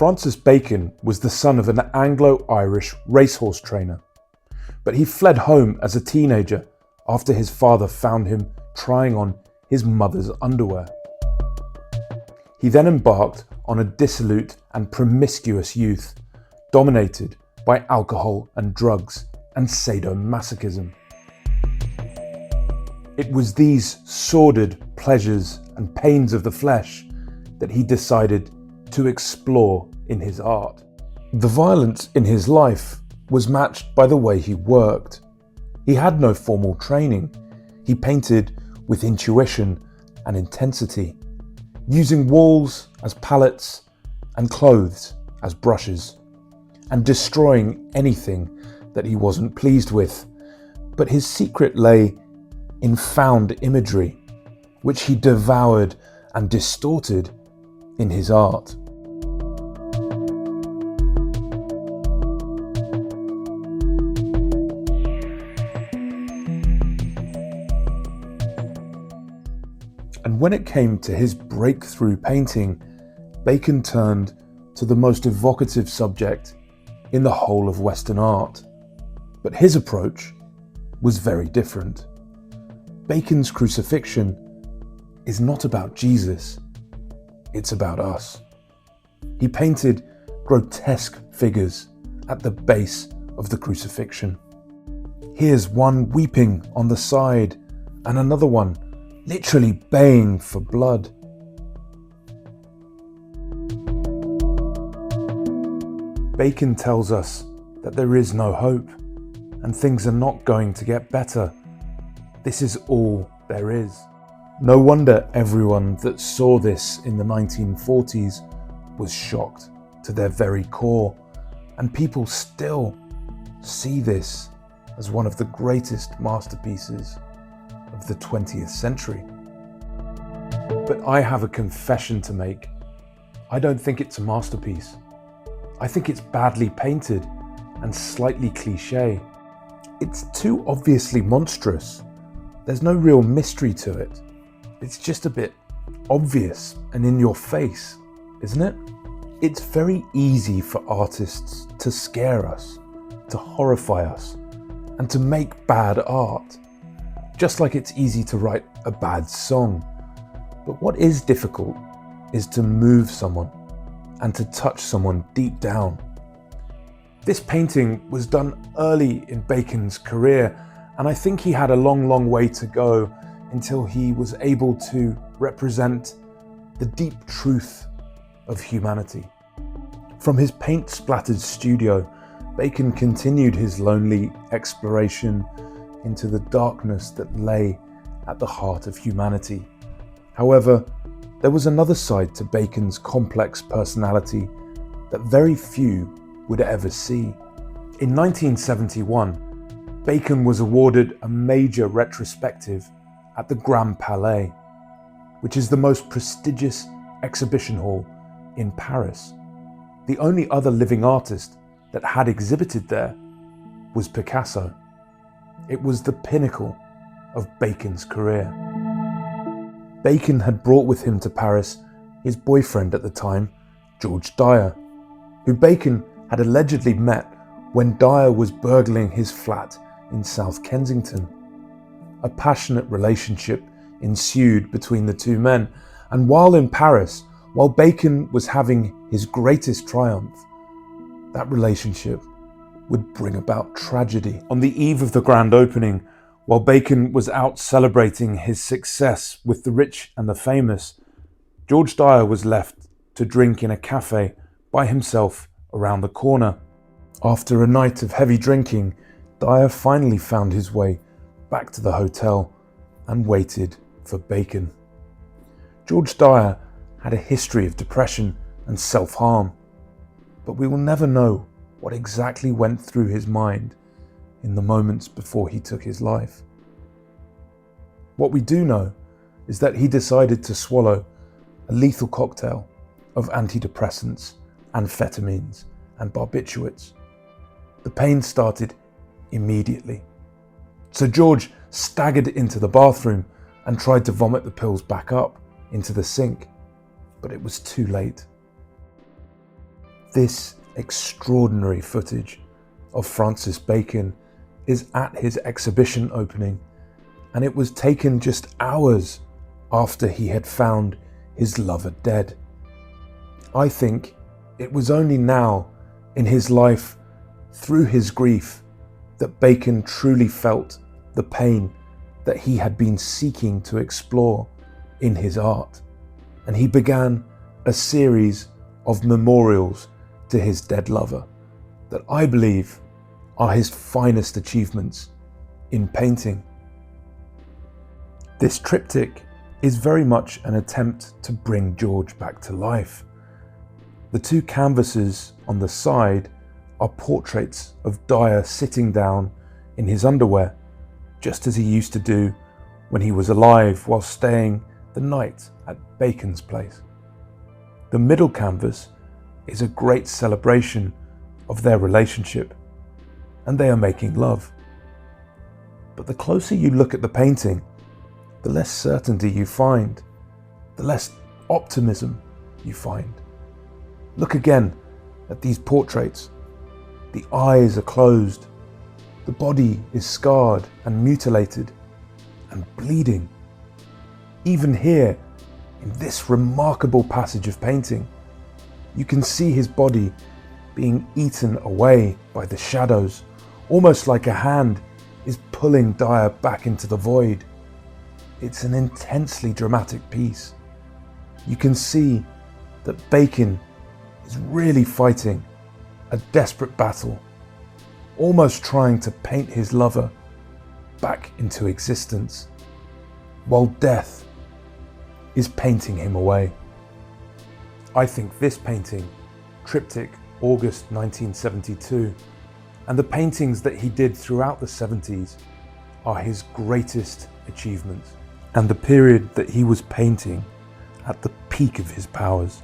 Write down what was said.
Francis Bacon was the son of an Anglo-Irish racehorse trainer, but he fled home as a teenager after his father found him trying on his mother's underwear. He then embarked on a dissolute and promiscuous youth, dominated by alcohol and drugs and sadomasochism. It was these sordid pleasures and pains of the flesh that he decided to explore in his art. The violence in his life was matched by the way he worked. He had no formal training. He painted with intuition and intensity, using walls as palettes and clothes as brushes, and destroying anything that he wasn't pleased with. But his secret lay in found imagery, which he devoured and distorted in his art. And when it came to his breakthrough painting, Bacon turned to the most evocative subject in the whole of Western art. But his approach was very different. Bacon's Crucifixion is not about Jesus, it's about us. He painted grotesque figures at the base of the crucifixion. Here's one weeping on the side and another one literally baying for blood. Bacon tells us that there is no hope and things are not going to get better. This is all there is. No wonder everyone that saw this in the 1940s was shocked to their very core, and people still see this as one of the greatest masterpieces of the 20th century. But I have a confession to make. I don't think it's a masterpiece. I think it's badly painted and slightly cliché. It's too obviously monstrous. There's no real mystery to it. It's just a bit obvious and in your face, isn't it? It's very easy for artists to scare us, to horrify us, and to make bad art. Just like it's easy to write a bad song. But what is difficult is to move someone and to touch someone deep down. This painting was done early in Bacon's career, and I think he had a long way to go until he was able to represent the deep truth of humanity. From his paint-splattered studio, Bacon continued his lonely exploration into the darkness that lay at the heart of humanity. However, there was another side to Bacon's complex personality that very few would ever see. In 1971, Bacon was awarded a major retrospective at the Grand Palais, which is the most prestigious exhibition hall in Paris. The only other living artist that had exhibited there was Picasso. It was the pinnacle of Bacon's career. Bacon had brought with him to Paris his boyfriend at the time, George Dyer, who Bacon had allegedly met when Dyer was burgling his flat in South Kensington. A passionate relationship ensued between the two men, and while in Paris, while Bacon was having his greatest triumph, that relationship would bring about tragedy. On the eve of the grand opening, while Bacon was out celebrating his success with the rich and the famous, George Dyer was left to drink in a cafe by himself around the corner. After a night of heavy drinking, Dyer finally found his way back to the hotel and waited for Bacon. George Dyer had a history of depression and self-harm, but we will never know what exactly went through his mind in the moments before he took his life. What we do know is that he decided to swallow a lethal cocktail of antidepressants, amphetamines, and barbiturates. The pain started immediately. So George staggered into the bathroom and tried to vomit the pills back up into the sink, but it was too late. This extraordinary footage of Francis Bacon is at his exhibition opening, and it was taken just hours after he had found his lover dead. I think it was only now in his life, through his grief, that Bacon truly felt the pain that he had been seeking to explore in his art, and he began a series of memorials to his dead lover that I believe are his finest achievements in painting. This triptych is very much an attempt to bring George back to life. The two canvases on the side are portraits of Dyer sitting down in his underwear, just as he used to do when he was alive while staying the night at Bacon's place. The middle canvas is a great celebration of their relationship, and they are making love. But the closer you look at the painting, the less certainty you find, the less optimism you find. Look again at these portraits. The eyes are closed, the body is scarred and mutilated and bleeding. Even here, in this remarkable passage of painting, you can see his body being eaten away by the shadows, almost like a hand is pulling Dyer back into the void. It's an intensely dramatic piece. You can see that Bacon is really fighting a desperate battle, almost trying to paint his lover back into existence, while death is painting him away. I think this painting, Triptych August 1972, and the paintings that he did throughout the 70s are his greatest achievements, and the period that he was painting at the peak of his powers.